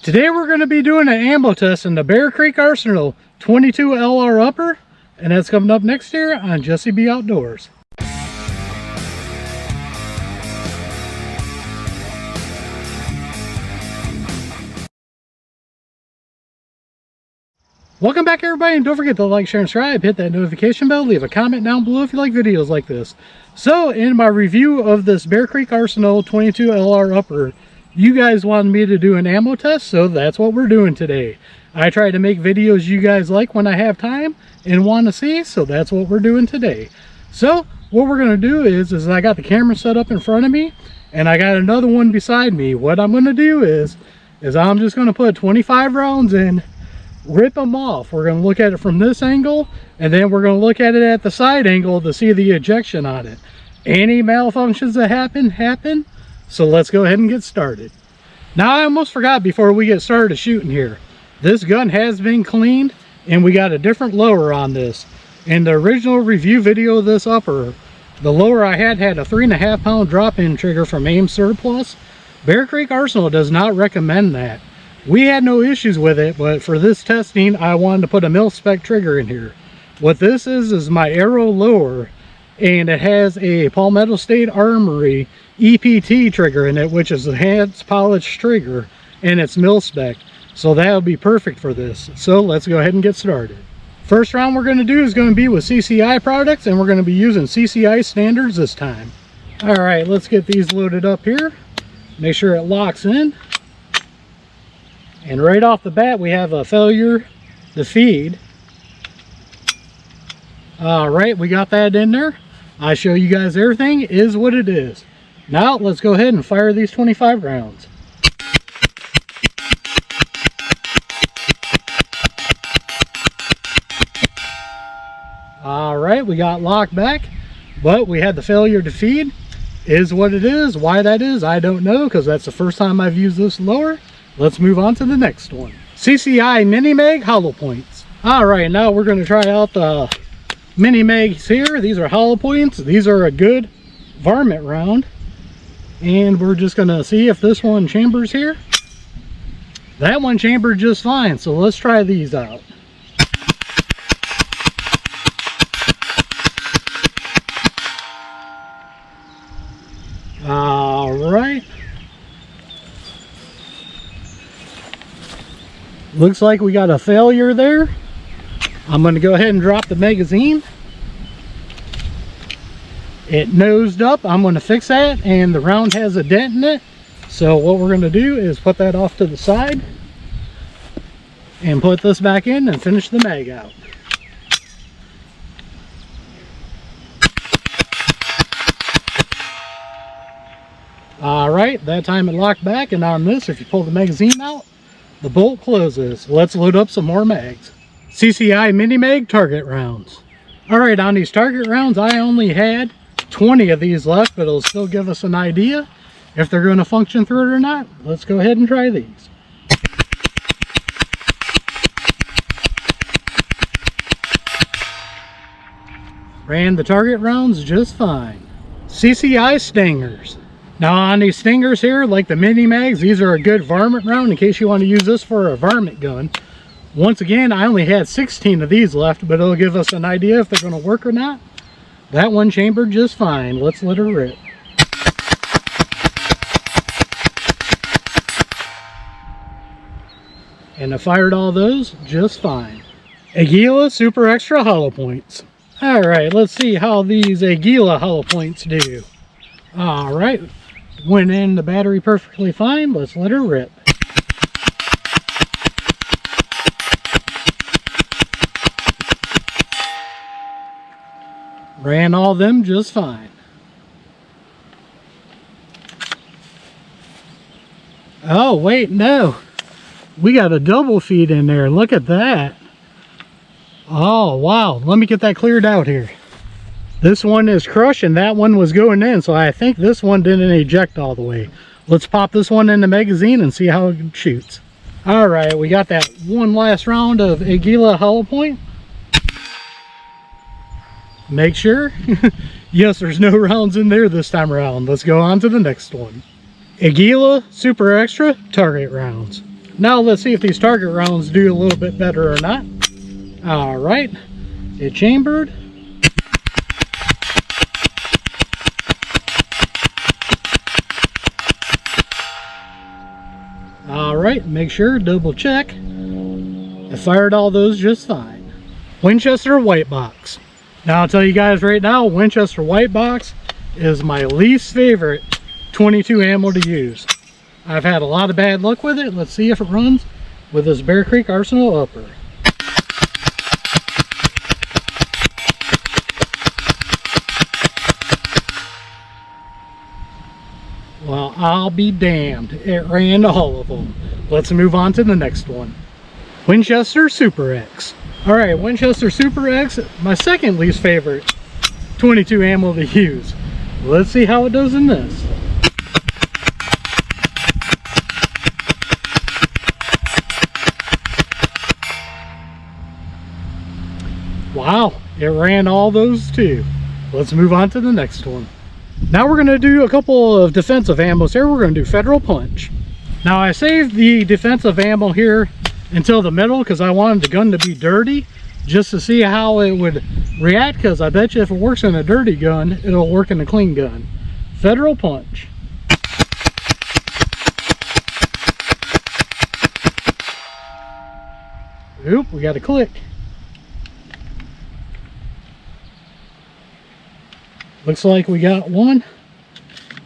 Today we're going to be doing an ammo test in the Bear Creek Arsenal 22 LR upper, and that's coming up next year on Jesse B Outdoors. Welcome back everybody, and don't forget to like, share, and subscribe, hit that notification bell, leave a comment down below if you like videos like this. So in my review of this Bear Creek Arsenal 22 LR upper, you guys wanted me to do an ammo test, so that's what we're doing today. I try to make videos you guys like when I have time and want to see, so that's what we're doing today. So what we're going to do is I got the camera set up in front of me, and I got another one beside me. What I'm going to do is I'm just going to put 25 rounds in, rip them off. We're going to look at it from this angle, and then we're going to look at it at the side angle to see the ejection on it. Any malfunctions that happen. So let's go ahead and get started. Now, I almost forgot before we get started shooting here. This gun has been cleaned, and we got a different lower on this. In the original review video of this upper, the lower I had a 3.5 pound drop-in trigger from Aim Surplus. Bear Creek Arsenal does not recommend that. We had no issues with it, but for this testing, I wanted to put a mil-spec trigger in here. What this is my Arrow lower, and it has a Palmetto State Armory EPT trigger in it, which is a hand polished trigger, and it's mil-spec. So that would be perfect for this. So let's go ahead and get started. First round we're going to do is going to be with CCI products, and we're going to be using CCI standards this time. Alright, let's get these loaded up here. Make sure it locks in. And right off the bat, we have a failure to feed. Alright, we got that in there. I show you guys everything is what it is. Now, let's go ahead and fire these 25 rounds. Alright, we got locked back, but we had the failure to feed. Is what it is. Why that is, I don't know, because that's the first time I've used this lower. Let's move on to the next one. CCI Mini Mag hollow points. Alright, now we're going to try out the Mini Mags here. These are hollow points. These are a good varmint round. And we're just going to see if this one chambers here. That one chambered just fine, so let's try these out. Alright. Looks like we got a failure there. I'm going to go ahead and drop the magazine. It nosed up. I'm going to fix that, and the round has a dent in it. So what we're going to do is put that off to the side and put this back in and finish the mag out. Alright, that time it locked back, and on this, if you pull the magazine out, the bolt closes. Let's load up some more mags. CCI Mini Mag target rounds. Alright, on these target rounds, I only had 20 of these left, but it'll still give us an idea if they're going to function through it or not. Let's go ahead and try these. Ran the target rounds just fine. CCI Stingers. Now on these Stingers here, like the Mini Mags, these are a good varmint round in case you want to use this for a varmint gun. Once again, I only had 16 of these left, but it'll give us an idea if they're going to work or not. That one chambered just fine. Let's let her rip. And I fired all those just fine. Aguila Super Extra hollow points. Alright, let's see how these Aguila hollow points do. Alright. Went in the battery perfectly fine. Let's let her rip. Ran all them just fine. Oh wait, no. We got a double feed in there. Look at that. Oh wow. Let me get that cleared out here. This one is crushed and that one was going in, so I think this one didn't eject all the way. Let's pop this one in the magazine and see how it shoots. Alright, we got that one last round of Aguila hollow point. Make sure. Yes, there's no rounds in there this time around. Let's go on to the next one. Aguila Super Extra target rounds. Now let's see if these target rounds do a little bit better or not. All right, it chambered. All right, make sure, double check. I fired all those just fine. Winchester white box. Now I'll tell you guys right now, Winchester white box is my least favorite 22 ammo to use. I've had a lot of bad luck with it. Let's see if it runs with this Bear Creek Arsenal upper. Well, I'll be damned. It ran all of them. Let's move on to the next one. Winchester Super X. Alright, Winchester Super X, my second least favorite 22 ammo to use. Let's see how it does in this. Wow, it ran all those too. Let's move on to the next one. Now we're going to do a couple of defensive ammos here. We're going to do Federal Punch. Now I saved the defensive ammo here until the middle because I wanted the gun to be dirty, just to see how it would react, because I bet you if it works in a dirty gun, it'll work in a clean gun. Federal Punch. Oop, we got a click. Looks like we got one.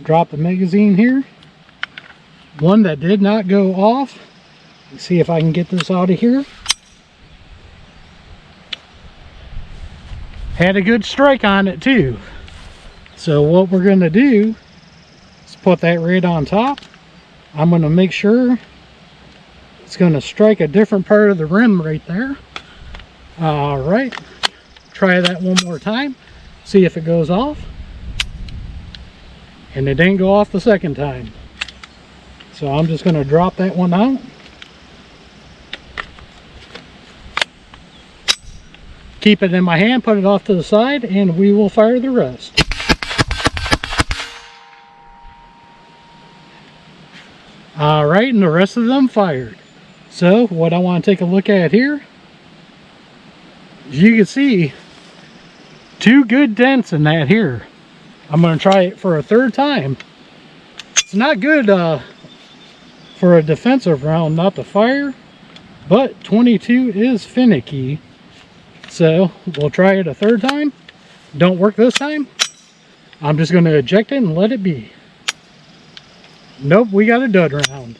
Drop the magazine here. One that did not go off. Let's see if I can get this out of here. Had a good strike on it too. So what we're going to do is put that right on top. I'm going to make sure it's going to strike a different part of the rim right there. All right. Try that one more time. See if it goes off. And it didn't go off the second time. So I'm just going to drop that one out. Keep it in my hand, put it off to the side, and we will fire the rest. All right, and the rest of them fired. So what I want to take a look at here, as you can see, 2 good dents in that here. I'm going to try it for a third time. It's not good for a defensive round not to fire, but 22 is finicky. So we'll try it a third time. Don't work this time. I'm just going to eject it and let it be. Nope, we got a dud round.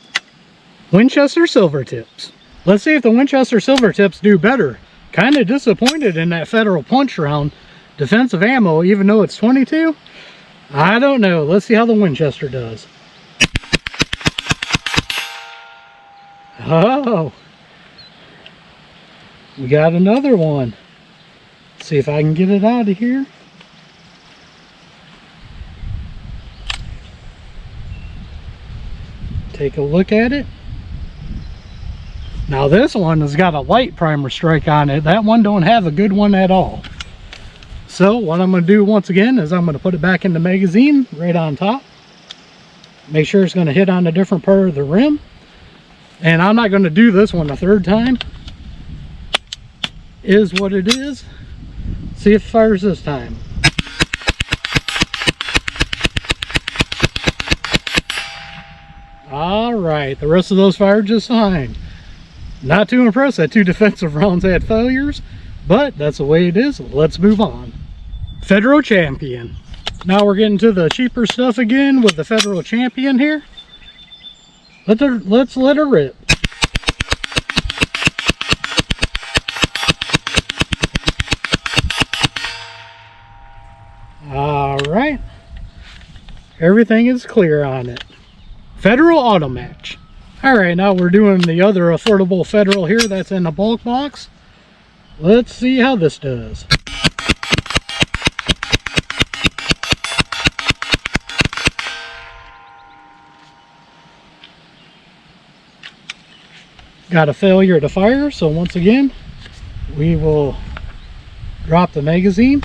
Winchester Silver Tips. Let's see if the Winchester Silver Tips do better. Kind of disappointed in that Federal Punch round. Defensive ammo, even though it's 22. I don't know. Let's see how the Winchester does. Oh, we got another one. Let's see if I can get it out of here. Take a look at it. Now this one has got a light primer strike on it. That one don't have a good one at all. So what I'm going to do once again is I'm going to put it back in the magazine right on top. Make sure it's going to hit on a different part of the rim. And I'm not going to do this one a third time. Is what it is. See if it fires this time. Alright, the rest of those fired just fine. Not too impressed that 2 defensive rounds had failures, but that's the way it is. Let's move on. Federal Champion. Now we're getting to the cheaper stuff again with the Federal Champion here. Let's let her rip. Alright. Everything is clear on it. Federal Auto Match. Alright, now we're doing the other affordable Federal here that's in the bulk box. Let's see how this does. Got a failure to fire, so once again we will drop the magazine.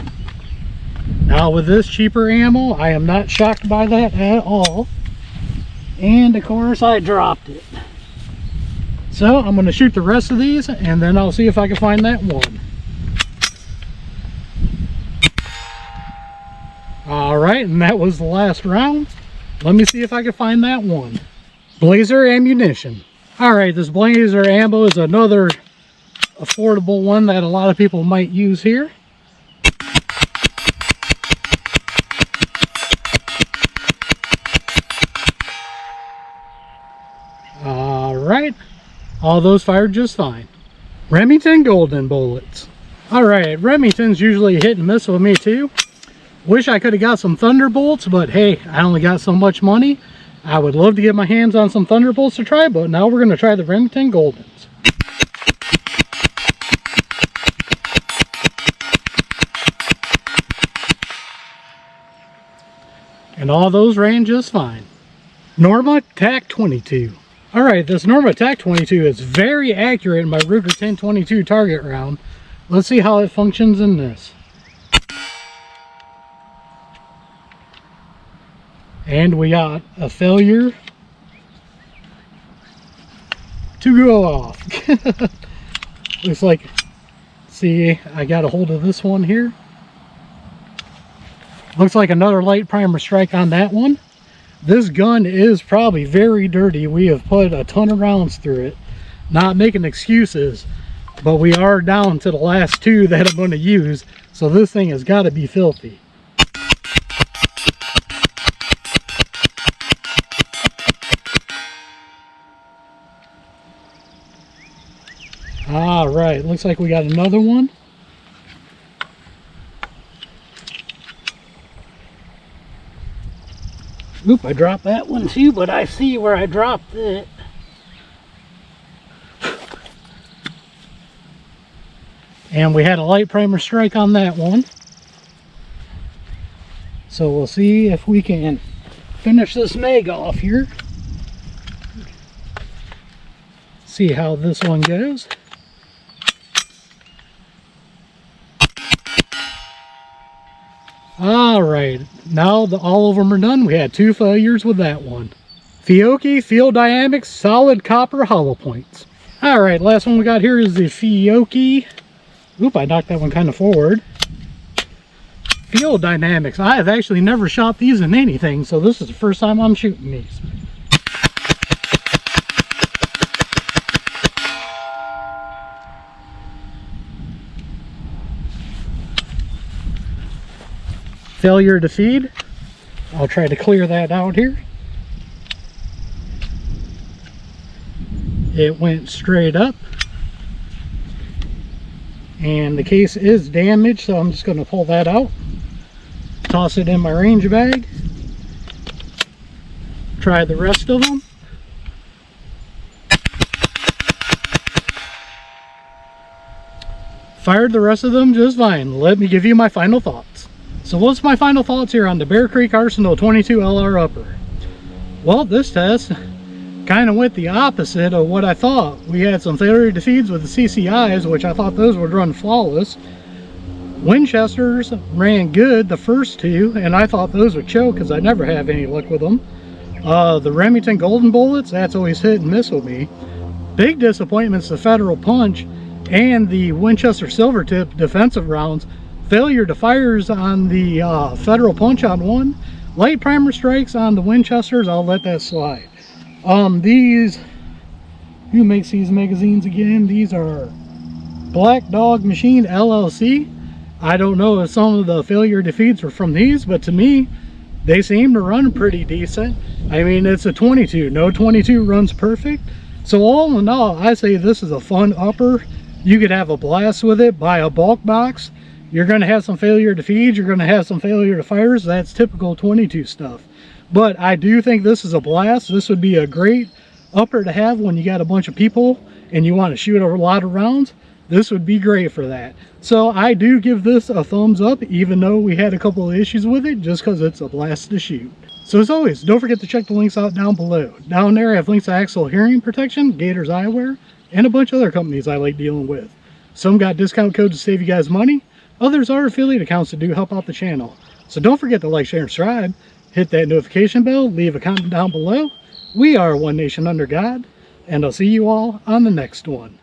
Now with this cheaper ammo, I am not shocked by that at all. And of course I dropped it. So I'm going to shoot the rest of these, and then I'll see if I can find that one. All right, and that was the last round. Let me see if I can find that one. Blazer ammunition. All right, this Blazer ammo is another affordable one that a lot of people might use here. All right, all those fired just fine. Remington golden bullets. All right, Remington's usually hit and miss with me too. Wish I could have got some Thunderbolts, but hey, I only got so much money. I would love to get my hands on some Thunderbolts to try, but now we're going to try the Remington Goldens. And all those ran just fine. Norma TAC 22. Alright, this Norma TAC 22 is very accurate in my Ruger 1022 target round. Let's see how it functions in this. And we got a failure to go off. Looks like, see, I got a hold of this one here. Looks like another light primer strike on that one. This gun is probably very dirty. We have put a ton of rounds through it. Not making excuses, but we are down to the last two that I'm going to use. So this thing has got to be filthy. All right, looks like we got another one. Oop, I dropped that one too, but I see where I dropped it. And we had a light primer strike on that one. So we'll see if we can finish this mag off here. See how this one goes. Alright, now all of them are done. We had two failures with that one. Fiocchi Field Dynamics Solid Copper Hollow Points. Alright, last one we got here is the Fiocchi. Oop, I knocked that one kind of forward. Field Dynamics. I have actually never shot these in anything, so this is the first time I'm shooting these. Failure to feed. I'll try to clear that out here. It went straight up. And the case is damaged, so I'm just going to pull that out. Toss it in my range bag. Try the rest of them. Fired the rest of them just fine. Let me give you my final thoughts. So what's my final thoughts here on the Bear Creek Arsenal 22 LR Upper? Well, this test kind of went the opposite of what I thought. We had some failure to feeds with the CCIs, which I thought those would run flawless. Winchesters ran good the first two, and I thought those would choke because I never have any luck with them. The Remington Golden Bullets, that's always hit and miss with me. Big disappointments, the Federal Punch and the Winchester Silvertip defensive rounds. Failure to fires on the Federal Punch on one. Light primer strikes on the Winchesters, I'll let that slide. These, who makes these magazines again? These are Black Dog Machine LLC. I don't know if some of the failure defeats are from these, but to me, they seem to run pretty decent. I mean, it's a 22. No 22 runs perfect. So all in all, I say this is a fun upper. You could have a blast with it. Buy a bulk box. You're going to have some failure to feed. You're going to have some failure to fires. That's typical 22 stuff. But I do think this is a blast. This would be a great upper to have when you got a bunch of people and you want to shoot a lot of rounds. This would be great for that. So I do give this a thumbs up, even though we had a couple of issues with it, just because it's a blast to shoot. So as always, don't forget to check the links out down below. Down there I have links to Axle Hearing Protection, Gators Eyewear, and a bunch of other companies I like dealing with. Some got discount codes to save you guys money. Others are affiliate accounts that do help out the channel. So don't forget to like, share, and subscribe. Hit that notification bell. Leave a comment down below. We are One Nation Under God. and I'll see you all on the next one.